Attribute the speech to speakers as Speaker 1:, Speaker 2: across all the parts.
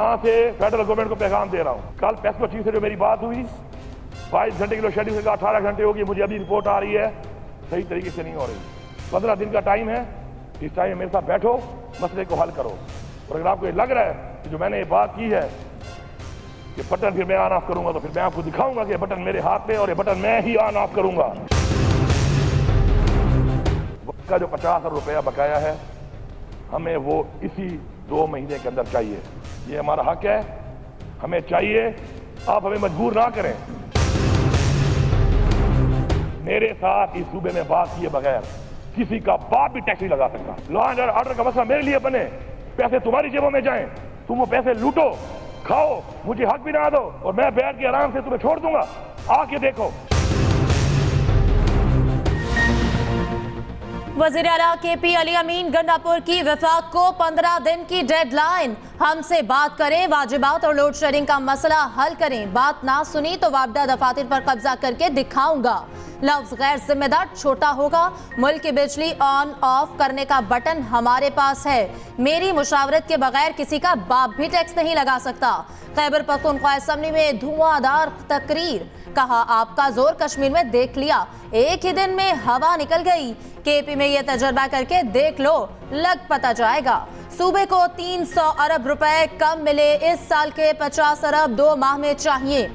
Speaker 1: यहाँ से federal government को पैगाम दे रहा हूँ, कल पेस्को चीफ से जो मेरी बात हुई 22 घंटे की शेड्यूल से 18 घंटे होगी, मुझे अभी रिपोर्ट आ रही है सही तरीके से नहीं हो रही। 15 दिन का टाइम है, इस टाइम मेरे साथ बैठो, मसले को हल करो। और अगर आपको ये लग रहा है कि जो मैंने ये बात की है कि बटन फिर मैं ऑन ऑफ करूंगा, तो फिर मैं आपको दिखाऊंगा कि बटन मेरे हाथ में और ये बटन मैं ही ऑन ऑफ करूंगा। का जो 50 रुपया बकाया है, हमें वो इसी 2 महीने के अंदर चाहिए। ये हमारा हक है, हमें चाहिए। आप हमें मजबूर ना करें। मेरे साथ इस सूबे में बात किए बगैर किसी का बाप भी टैक्स नहीं लगा सकता। लॉ एंड ऑर्डर का मसला मेरे लिए बने, पैसे तुम्हारी जेबों में जाएं, तुम वो पैसे लूटो, खाओ, मुझे हक भी ना दो और मैं बैठ के आराम से तुम्हें छोड़ दूंगा। आके देखो।
Speaker 2: वज़ीर आला KP अली अमीन गंडापुर की वफाक को 15 दिन की डेडलाइन। हमसे बात करें, वाजिबात और लोड शेडिंग का मसला हल करें। बात ना सुनी तो वापदा दफातर पर कब्जा करके दिखाऊंगा। लफ्ज गैर जिम्मेदार छोटा होगा। मुल्क की बिजली ऑन ऑफ करने का बटन हमारे पास है। मेरी मुशावरत के बगैर किसी का बाप भी टैक्स नहीं लगा सकता। खैबर पख्तूनख्वा असम्बली में धुआंधार तकरीर। कहा आपका जोर कश्मीर में देख लिया, एक ही दिन में हवा निकल गई। KP में यह तजर्बा करके देख लो, लग पता जाएगा। सूबे को 300 अरब रुपए कम मिले, इस साल के 50 अरब 2 माह में चाहिए।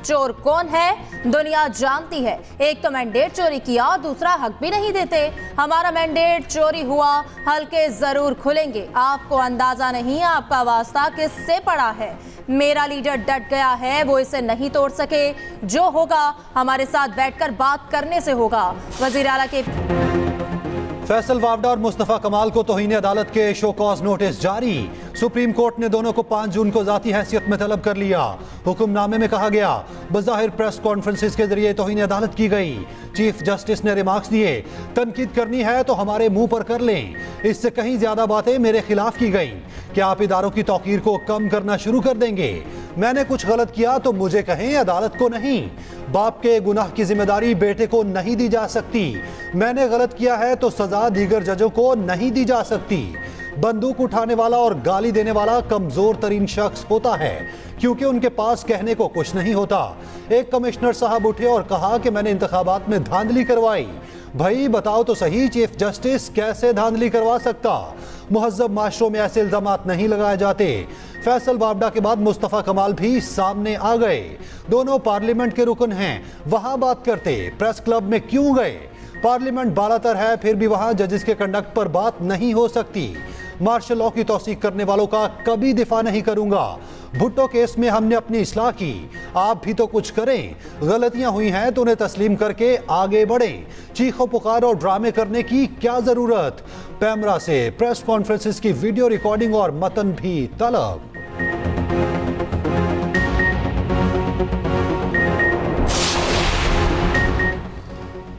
Speaker 2: चोर कौन है दुनिया जानती है। एक तो मैंडेट चोरी किया और दूसरा हक भी नहीं देते। हमारा मैंडेट चोरी हुआ, हल्के जरूर खुलेंगे। आपको अंदाजा नहीं आपका वास्ता किससे पड़ा है। मेरा लीडर डट गया है, वो इसे नहीं तोड़ सके। जो होगा हमारे साथ बैठकर बात करने से होगा। वज़ीर आला के
Speaker 3: फैसल वावडा और मुस्तफ़ा कमाल को तौहीन अदालत के शो कॉज नोटिस जारी। सुप्रीम कोर्ट ने दोनों को 5 जून को जाती हैसियत में तलब कर लिया। हुक्मनामे में कहा गया बज़ाहिर प्रेस कॉन्फ्रेंसिस के जरिए तौहीन अदालत की गई। चीफ जस्टिस ने रिमार्क्स दिए, तनकीद करनी है तो हमारे मुंह पर कर लें। इससे कहीं ज्यादा बातें मेरे खिलाफ की गई। क्या आप इदारों की तौकीर को कम करना शुरू कर देंगे? मैंने कुछ गलत किया तो मुझे कहें, अदालत को नहीं। बाप के गुनाह की जिम्मेदारी बेटे को नहीं दी जा सकती। मैंने गलत किया है तो सजा दीगर जजों को नहीं दी जा सकती। बंदूक उठाने वाला और गाली देने वाला कमजोर तरीन शख्स होता है, क्योंकि उनके पास कहने को कुछ नहीं होता। एक कमिश्नर साहब उठे और कहा कि मैंने इंतखाबात में धांधली करवाई। भाई बताओ तो सही, चीफ जस्टिस कैसे धांधली करवा सकता? मुहज्जब माशरों में ऐसे इल्जामात नहीं लगाए जाते। फैसल वावडा के बाद मुस्तफ़ा कमाल भी सामने आ गए। दोनों पार्लियामेंट के रुकन हैं, वहां बात करते। प्रेस क्लब में क्यों गए? पार्लियामेंट बालातर है, फिर भी वहां जजेस के कंडक्ट पर बात नहीं हो सकती। मार्शल लॉ की तौसीक करने वालों का कभी दिफा नहीं करूंगा। भुट्टो केस में हमने अपनी इस्लाह की, आप भी तो कुछ करें। गलतियां हुई हैं तो उन्हें तस्लीम करके आगे बढ़ें। चीखो पुकार और ड्रामे करने की क्या जरूरत? पैमरा से प्रेस कॉन्फ्रेंसिस की वीडियो रिकॉर्डिंग और मतन भी तलब।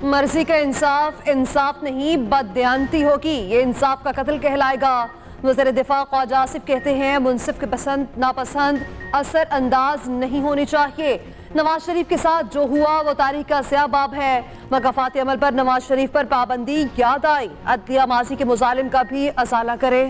Speaker 4: मर्जी का इंसाफ इंसाफ नहीं, बददियानती होगी। ये इंसाफ का कत्ल कहलाएगा। वज़ीर दिफा ख्वाजा आसिफ कहते हैं मुनसिफ के पसंद नापसंद असर अंदाज नहीं होनी चाहिए। नवाज शरीफ के साथ जो हुआ वो तारीख का स्याह बाब है। मकाफाती अमल पर नवाज शरीफ पर पाबंदी याद आई। अदलिया माजी के मुजालिम का भी असाला करे।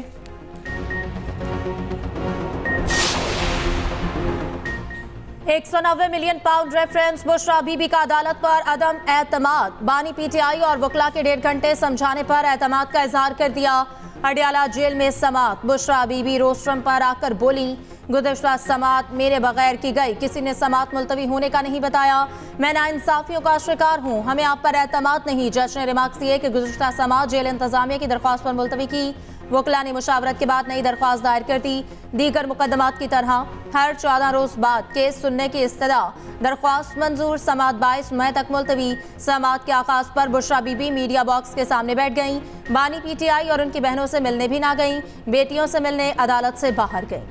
Speaker 2: 190 million pound reference. Bushra Bibi का अदालत पर अदम एतमाद। बानी PTI और वकला के 1.5 घंटे समझाने पर एतमाद का इजहार कर दिया। अडियाला जेल में समात। बुशरा बीबी रोस्ट्रम पर आकर बोली, गुज़श्ता समात मेरे बगैर की गई, किसी ने समात मुलतवी होने का नहीं बताया। मैं नाइंसाफियों का शिकार हूँ, हमें आप पर एतमाद नहीं। जज ने रिमार्क्स दिए कि गुज़श्ता समात जेल इंतजामिया की दरख्वास्त पर मुलतवी की। वकला ने मुशावरत के बाद नई दरख्वास्त दायर कर दी। दीगर मुकदमात की तरह हर 14 रोज बाद केस सुनने की इस्तदा। दरख्वास्त मंजूर। समात 22 मई तक मुलतवी। समात के आगाज पर बुशरा बीबी मीडिया बॉक्स के सामने बैठ गईं। बानी PTI और उनकी बहनों से मिलने भी ना गईं। बेटियों से मिलने अदालत से बाहर गईं।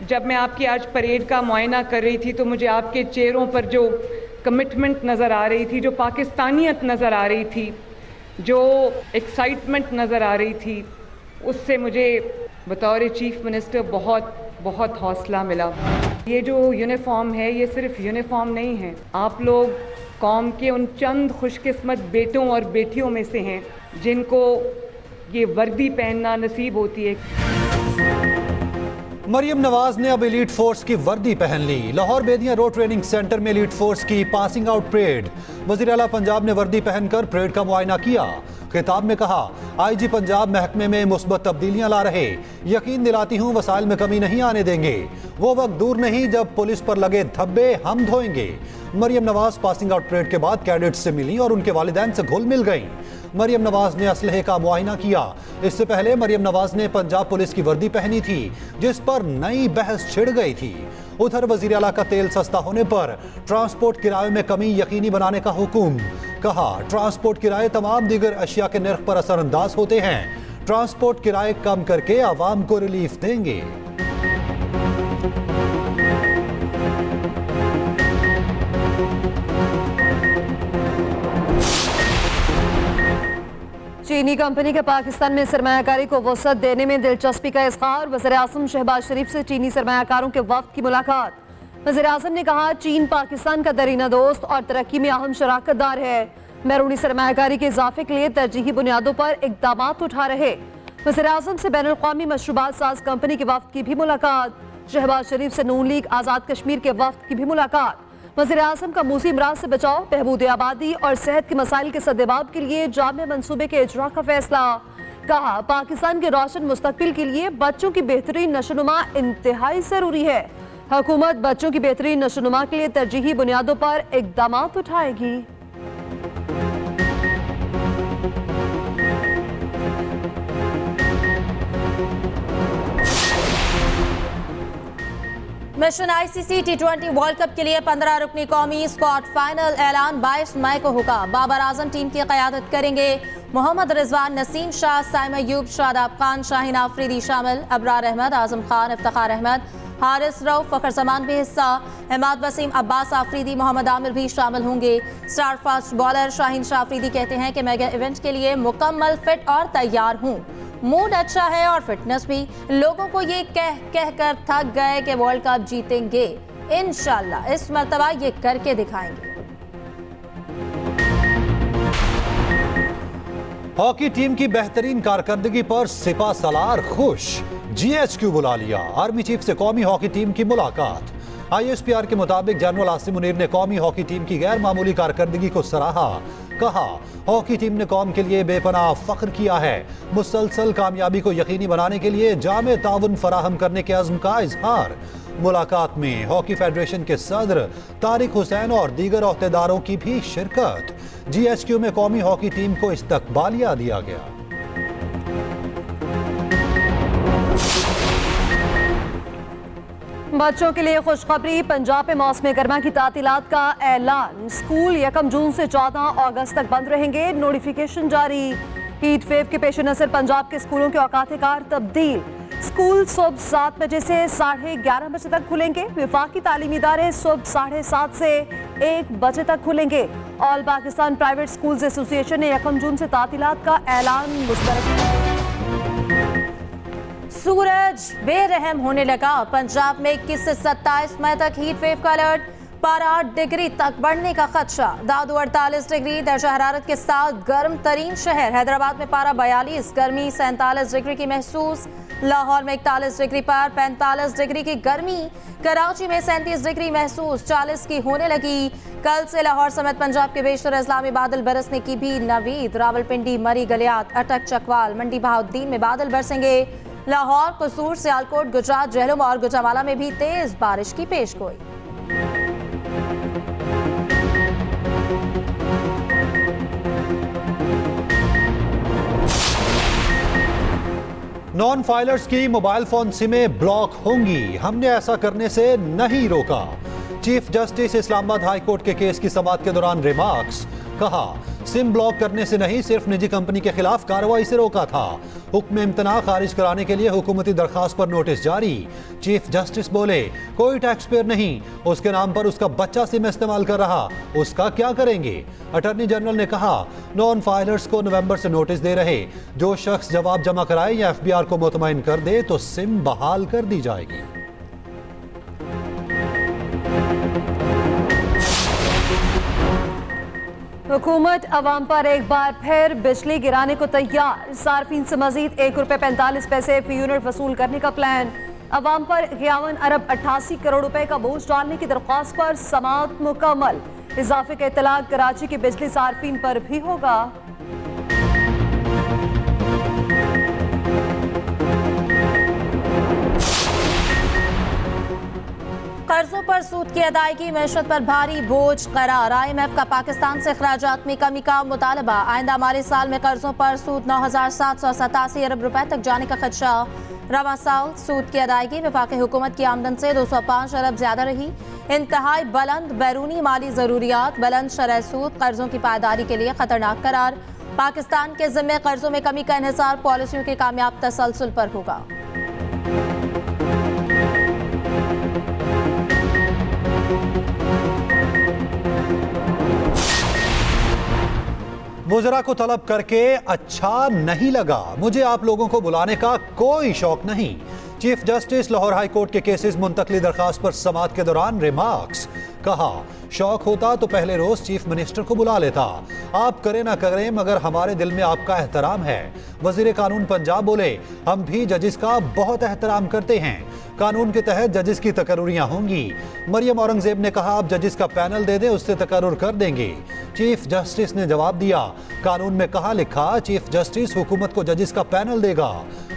Speaker 5: जब मैं आपकी आज परेड का मुआयना कर रही थी तो मुझे आपके चेहरों पर जो कमिटमेंट नज़र आ रही थी, जो पाकिस्तानियत नज़र आ रही थी, जो एक्साइटमेंट नज़र आ रही थी, उससे मुझे बतौर चीफ मिनिस्टर बहुत बहुत हौसला मिला। ये जो यूनिफॉर्म है ये सिर्फ यूनिफॉर्म नहीं है, आप लोग कौम के उन चंद खुशकिस्मत बेटों और बेटियों में से हैं जिनको ये वर्दी पहनना नसीब होती है।
Speaker 3: मरियम नवाज ने अब एलीट फोर्स की वर्दी पहन ली। Lahore Bedian road training centre में एलीट फोर्स की पासिंग आउट परेड। वज़ीर आला पंजाब ने वर्दी पहनकर परेड का मुआयना किया। खिताब में कहा, आईजी पंजाब महकमे में मुस्बत तब्दीलियां ला रहे, यकीन दिलाती हूं वसाइल में कमी नहीं आने देंगे। वो वक्त दूर नहीं जब पुलिस पर लगे धब्बे हम धोएंगे। Maryam Nawaz passing out parade के बाद कैडेट्स से मिली और उनके वालिदैन से घुल मिल गईं। मरियम नवाज ने असलहे का मुआयना किया। इससे पहले मरियम नवाज ने पंजाब पुलिस की वर्दी पहनी थी, जिस पर नई बहस छिड़ गई थी। उधर वजीर आला का तेल सस्ता होने पर ट्रांसपोर्ट किराए में कमी यकीनी बनाने का हुक्म। कहा, ट्रांसपोर्ट किराए तमाम दीगर अशिया के नर्ख पर असरअंदाज होते हैं। ट्रांसपोर्ट किराए कम करके आवाम को रिलीफ देंगे।
Speaker 4: चीनी कंपनी के पाकिस्तान में सरमायाकारी को वसअत देने में दिलचस्पी का इज़हार। वज़ीर-ए-आज़म शहबाज शरीफ से चीनी सरमायाकारों के वफ्द की मुलाकात। वज़ीर-ए-आज़म ने कहा, चीन पाकिस्तान का दरीना दोस्त और तरक्की में अहम शराकतदार है। बैरूनी सरमायाकारी के इजाफे के लिए तरजीही बुनियादों पर इक़दामात उठा रहे। वज़ीर-ए-आज़म से बैनुल-अक़वामी मशरूबात साज कंपनी के वफ्द की भी मुलाकात। शहबाज शरीफ से नून लीग आज़ाद कश्मीर के वफ्द की भी मुलाकात। वज़ीर-ए-आज़म का मूसी इमराज से बचाव, बहबूद आबादी और सेहत के मसाइल के सद्देबाब के लिए जामे मंसूबे के इजरा का फैसला। कहा, पाकिस्तान के रोशन मुस्तकबिल के लिए बच्चों की बेहतरीन नशोनुमा इंतहाई ज़रूरी है। हुकूमत बच्चों की बेहतरीन नशोनुमा के लिए तरजीही बुनियादों पर इक़दामात उठाएगी।
Speaker 2: मिशन आईसीसी टी20 वर्ल्ड कप के लिए 15 रुकनी कौमी स्क्वाड फाइनल ऐलान 22 मई को होगा। बाबर आजम टीम की क़यादत करेंगे। मोहम्मद रिजवान, नसीम शाह, साइम अयूब, शादाब खान, शाहीन आफरीदी शामिल। अबरार अहमद, आजम खान, इफ्तिखार अहमद, हारिस रऊफ, फ़खर जमान भी हिस्सा। इमाद वसीम, अब्बास आफरीदी, मोहम्मद आमिर भी शामिल होंगे। Star fast bowler Shaheen Shah Afridi कहते हैं कि मेगा इवेंट के लिए मुकम्मल फिट और तैयार हूँ। मूड अच्छा है और फिटनेस भी। लोगों को ये कह कर थक गए कि वर्ल्ड कप जीतेंगे। इंशाल्लाह इस मर्तबा ये करके दिखाएंगे।
Speaker 3: हॉकी टीम की बेहतरीन कारकर्दगी पर सिपा सलार खुश। जीएचक्यू बुला लिया। आर्मी चीफ से कौमी हॉकी टीम की मुलाकात। आईएसपीआर के मुताबिक जनरल आसिम मुनीर ने कौमी हॉकी टीम की गैर मामूली कारकर्दगी को सराहा। कहा, हॉकी टीम ने कौम के लिए बेपनाह फख्र किया है। मुसलसल कामयाबी को यकीनी बनाने के लिए जामे ताउन फराहम करने के अज़्म का इजहार। मुलाकात में हॉकी फेडरेशन के सदर तारिक हुसैन और दीगर ओहदेदारों की भी शिरकत। जीएचक्यू में कौमी हॉकी टीम को इस्तकबालिया दिया गया।
Speaker 4: बच्चों के लिए खुशखबरी, पंजाब में मौसम गर्मा की तातीलात का ऐलान। स्कूल 1 जून से 14 अगस्त तक बंद रहेंगे। नोटिफिकेशन जारी। हीट वेव के पेश नज़र पंजाब के स्कूलों के औकात कार तब्दील। स्कूल सुबह 7 बजे से 11:30 बजे तक खुलेंगे। वफाकी तालीमी इदारे सुबह 7:30 से 1 बजे तक खुलेंगे। All Pakistan private schools association ने 1 जून से तातीलात का ऐलान मुस्तरद।
Speaker 2: सूरज बेरहम होने लगा। पंजाब में 21 से 27 मई तक हीट वेव का अलर्ट। पारा 8 डिग्री तक बढ़ने का खदशा। दादू 48 डिग्री दर्जा हरारत के साथ गर्म तरीन शहर। हैदराबाद में पारा 42, गर्मी 47 डिग्री की महसूस। लाहौर में 41 डिग्री पर 45 डिग्री की गर्मी। कराची में 37 डिग्री महसूस, 40 की होने लगी। कल से लाहौर समेत पंजाब के बेशतर अजला में बादल बरसने की भी नवीद। रावलपिंडी, मरी, गलियात, अटक, चकवाल, मंडी बहाउद्दीन में बादल बरसेंगे। लाहौर, कसूर, सियालकोट, गुजरात, जहलम और गुजरावाला में भी तेज बारिश की पेशगोई।
Speaker 3: नॉन फाइलर्स की मोबाइल फोन सिमें ब्लॉक होंगी। हमने ऐसा करने से नहीं रोका। Chief justice Islamabad high court के केस की समाअत के दौरान रिमार्क्स। कहा, सिम ब्लॉक करने से नहीं, सिर्फ निजी कंपनी के खिलाफ कार्रवाई से रोका था। हुक्म इम्तना खारिज कराने के लिए हुकूमती दरखास्त पर नोटिस जारी। चीफ जस्टिस बोले, कोई टैक्स पेयर नहीं, उसके नाम पर उसका बच्चा सिम इस्तेमाल कर रहा, उसका क्या करेंगे। अटॉर्नी जनरल ने कहा, नॉन फाइलर्स को नवंबर से नोटिस दे रहे, जो शख्स जवाब जमा कराए या FBI को मुतमईन कर दे तो सिम बहाल कर दी जाएगी।
Speaker 4: हुकूमत अवाम पर एक बार फिर बिजली गिराने को तैयार। सार्फिन से मजीद ₹1.45 फी यूनिट वसूल करने का प्लान। अवाम पर 51 अरब 88 करोड़ रुपए का बोझ डालने की दरख्वास्त पर समाअत मुकम्मल। इजाफे का इतलाक कराची के बिजली सार्फिन पर भी होगा।
Speaker 2: कर्जों पर सूद की अदायगी मैशत पर भारी बोझ करार। IMF का पाकिस्तान से अखराजात में कमी का मुतालबा। आइंदा माली साल में कर्जों पर सूद 9,787 अरब रुपए तक जाने का खदशा। रवा साल सूद की अदायगी वफाकी हुकूमत की आमदन से 205 अरब ज्यादा रही। इंतहाई बुलंद बैरूनी माली जरूरियात, बुलंद शरह सूद कर्जों की पायदारी के लिए खतरनाक करार। पाकिस्तान के जिम्मे कर्जों में कमी का इन्हिसार पॉलिसियों के कामयाब तसलसल पर होगा।
Speaker 3: वज़रा को तलब करके अच्छा नहीं लगा, मुझे आप लोगों को बुलाने का कोई शौक नहीं। Chief justice Lahore high court के केसेस मुंतकली दरखास्त पर समाअत के दौरान रिमार्क्स। कहा, शौक होता तो पहले रोज चीफ मिनिस्टर को बुला लेता। आप करें ना करें मगर हमारे दिल में आपका एहतराम है। वजीर कानून पंजाब बोले, हम भी जजिस का बहुत एहतराम करते हैं। कानून के तहत जजिस की तकर्रुरियां होंगी। मरियम औरंगजेब ने कहा, आप जजिस का पैनल दे दें, उससे तकर्रुर कर देंगे। चीफ जस्टिस ने जवाब दिया, कानून में कहा लिखा चीफ जस्टिस हुकूमत को जजिस का पैनल देगा।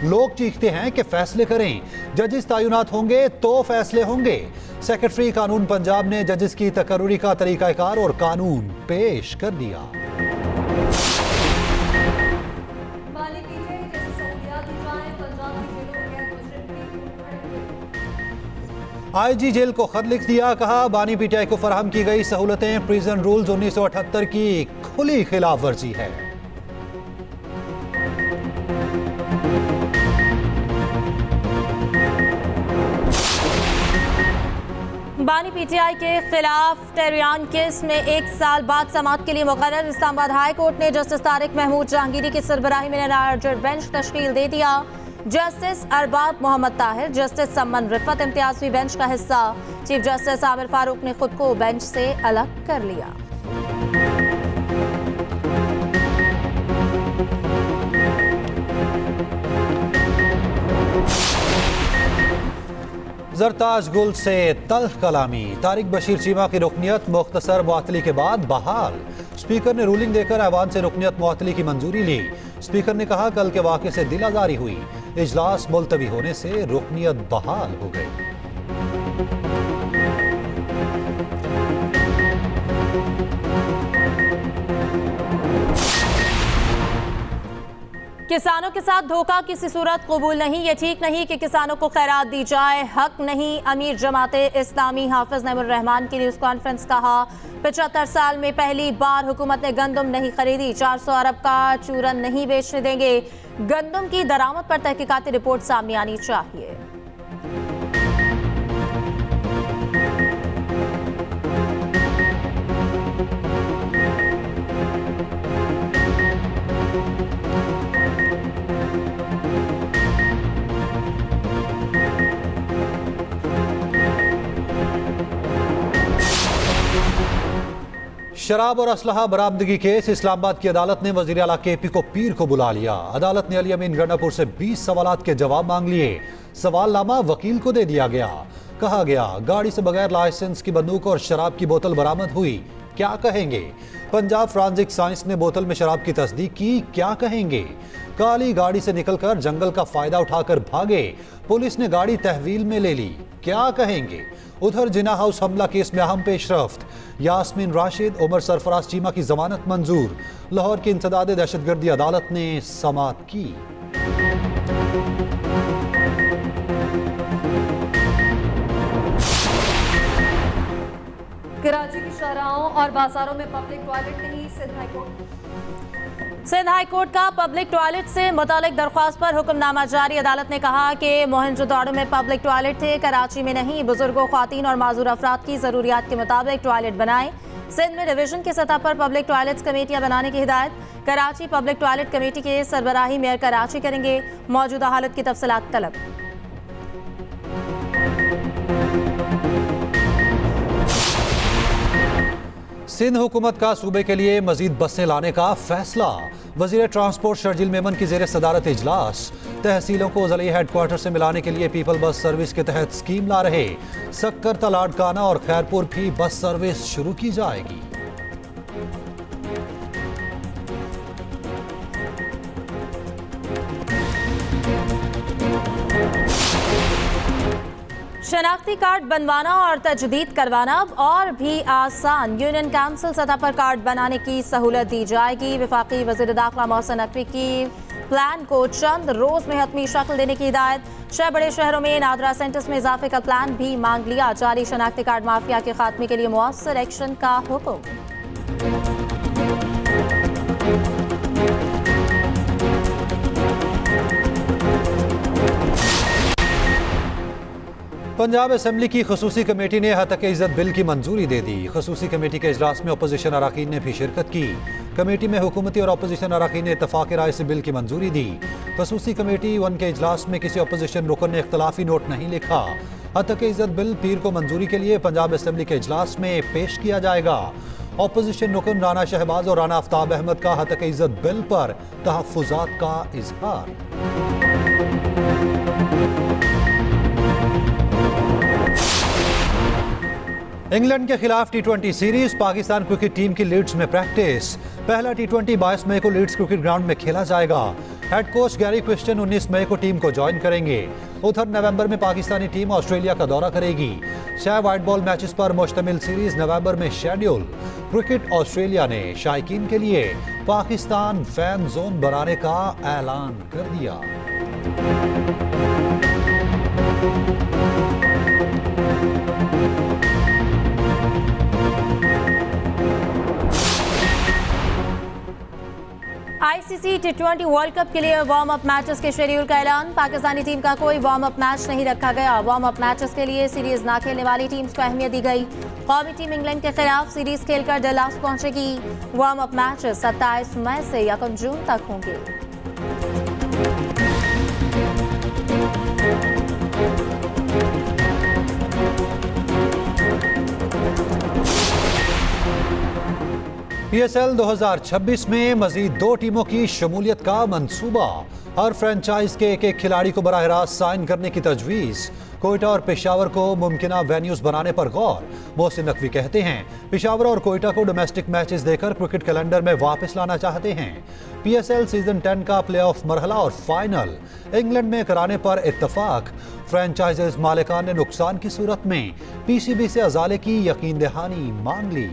Speaker 3: लोग चीखते हैं कि फैसले करें, जजिस तैनात होंगे तो फैसले होंगे। सेक्रेटरी कानून पंजाब ने जजिस की तकर्रुरी का तरीकाकार और कानून पेश कर दिया। IG जेल को खत लिख दिया, कहा बानी PTI को फराहम की गई सहूलतें प्रिजन रूल्स 1978 की खुली खिलाफ वर्जी है।
Speaker 2: बानी PTI के खिलाफ टेरियान केस में 1 साल बाद समाअत के लिए मुकर्रर। इस्लामाबाद हाई कोर्ट ने जस्टिस तारिक महमूद जहांगीरी की सरबराही में लार्जर बेंच तश्कील दे दिया। जस्टिस अरबाब मोहम्मद ताहिर, जस्टिस सम्मन रिफत इम्तियाज भी बेंच का हिस्सा। चीफ जस्टिस आमिर फारूक ने खुद को बेंच से अलग कर लिया।
Speaker 3: जरताज गुल से तल्ख कलामी, तारिक बशीर चीमा की रुकनियत मुख्तसर मुअत्तली के बाद बहाल। स्पीकर ने रूलिंग देकर ऐवान से रुकनियत मुअत्तली की मंजूरी ली। स्पीकर ने कहा, कल के वाक़े से दिल आज़ारी हुई, इजलास मुलतवी होने से रुकनियत बहाल हो गई।
Speaker 2: किसानों के साथ धोखा किसी सूरत कबूल नहीं। ये ठीक नहीं कि किसानों को खैरात दी जाए, हक नहीं। अमीर जमाते इस्लामी हाफिज नईमुर रहमान की न्यूज़ कॉन्फ्रेंस। कहा, 75 साल में पहली बार हुकूमत ने गंदम नहीं खरीदी, 400 अरब का चूरन नहीं बेचने देंगे। गंदम की दरामद पर तहकीकाती रिपोर्ट सामने आनी चाहिए।
Speaker 3: शराब और असलहा बरामदगी केस। इस्लामाबाद की अदालत ने वजीर आला KP को पीर को बुला लिया। अदालत ने अली अमीन गंडापुर से 20 सवालात के जवाब मांग लिए। सवालनामा वकील को दे दिया गया। कहा गया, गाड़ी से बगैर लाइसेंस की बंदूक और शराब की बोतल बरामद हुई, क्या कहेंगे। पंजाब फॉरेंसिक साइंस ने बोतल में शराब की तस्दीक की, क्या कहेंगे। काली गाड़ी से निकलकर जंगल का फायदा उठाकर भागे, पुलिस ने गाड़ी तहवील में ले ली, क्या कहेंगे। उधर जिना हाउस हमला केस में अहम पेशरफ्त। यास्मीन राशिद, उमर सरफराज चीमा की जमानत मंजूर। लाहौर की इंसदाद दहशतगर्दी अदालत ने समाअत की।
Speaker 4: कराची की शाहराहों और बाजारों में पब्लिक टॉयलेट नहीं, Sindh high court
Speaker 2: Sindh high court का पब्लिक टॉयलेट से मुतालिक दरख्वास्त पर हुक्मनामा जारी। अदालत ने कहा कि मोहनजोदड़ो में पब्लिक टॉयलेट थे, कराची में नहीं। बुजुर्गों, ख्वातीन और माजूर अफराद की जरूरियात के मुताबिक टॉयलेट बनाएं। सिंध में डिवीजन की सतह पर पब्लिक टॉयलेट्स कमेटियां बनाने की हिदायत। कराची पब्लिक टॉयलेट कमेटी के सरबराही मेयर कराची करेंगे। मौजूदा हालत की तफसीलात तलब।
Speaker 3: सिंध हुकूमत का सूबे के लिए मजीद बसें लाने का फैसला। वजीर ट्रांसपोर्ट शर्जील मेमन की जेर सदारत इजलास। तहसीलों को ज़िले हेडक्वार्टर से मिलाने के लिए पीपल बस सर्विस के तहत स्कीम ला रहे। सक्कर, तलाडकाना और खैरपुर भी बस सर्विस शुरू की जाएगी।
Speaker 2: शनाख्ती कार्ड बनवाना और तजदीद करवाना अब और भी आसान। यूनियन काउंसिल सतह पर कार्ड बनाने की सहूलत दी जाएगी। वफाकी वज़ीर दाखिला मोहसिन नकवी की प्लान को चंद रोज में हतमी शक्ल देने की हिदायत। 6 बड़े शहरों में नादरा सेंटर्स में इजाफे का प्लान भी मांग लिया। जारी शनाख्ती कार्ड माफिया के खात्मे के लिए मुअस्सर एक्शन का हुक्म।
Speaker 3: पंजाब असेंबली की खसूसी कमेटी ने हतक इज्जत बिल की मंजूरी दे दी। खसूसी कमेटी के इजलास में अपोजिशन अरकान ने भी शिरकत की। कमेटी में हुकूमती और अपोजिशन अरकान ने इत्तफाक राय से बिल की मंजूरी दी। खसूसी कमेटी 1 के इजलास में किसी अपोजिशन रुकन ने इख्तलाफी नोट नहीं लिखा। हतक इज्जत बिल पीर को मंजूरी के लिए पंजाब असेंबली के इजलास में पेश किया जाएगा। अपोजिशन रुकन राना शहबाज और राना आफ्ताब अहमद का हतक इज्जत बिल पर तहफ़्फ़ुज़ात का इजहार। इंग्लैंड के खिलाफ T20 series. Pakistan cricket team की लीड्स में प्रैक्टिस। पहला T20 22 मई को लीड्स क्रिकेट ग्राउंड में खेला जाएगा। हेड कोच गैरी क्रिस्टियन 19 मई को टीम को ज्वाइन करेंगे। उधर नवंबर में पाकिस्तानी टीम ऑस्ट्रेलिया का दौरा करेगी। 6 वाइट बॉल मैचेस पर मुश्तमिल सीरीज नवंबर में शेड्यूल। क्रिकेट ऑस्ट्रेलिया ने शायकीन के लिए पाकिस्तान फैन जोन बनाने का ऐलान कर दिया।
Speaker 2: आईसीसी T20 वर्ल्ड कप के लिए वार्म अप मैचेस के शेड्यूल का ऐलान। पाकिस्तानी टीम का कोई वार्म अप मैच नहीं रखा गया। वार्म अप मैचेस के लिए सीरीज ना खेलने वाली टीम्स को अहमियत दी गई। कौमी टीम इंग्लैंड के खिलाफ सीरीज खेलकर डलास पहुंचेगी। वार्म अप मैचेस 27 मई से 1 जून तक होंगे।
Speaker 3: PSL 2026 में मजीद 2 टीमों की शमूलियत का मंसूबा। हर फ्रेंचाइज के एक खिलाड़ी को बराह रास्त साइन करने की तजवीज़। कोयटा और पेशावर को मुमकिना वेन्यूज बनाने पर गौर। मोहसिन नकवी कहते हैं पेशावर और कोयटा को डोमेस्टिक मैचेस देकर क्रिकेट कैलेंडर में वापस लाना चाहते हैं। PSL सीजन 10 का प्लेऑफ मरहला और फाइनल इंग्लैंड में कराने पर इत्तफाक। फ्रेंचाइजेज मालिकान ने नुकसान की सूरत में PCB से अजाले की यकीन दहानी मांग ली।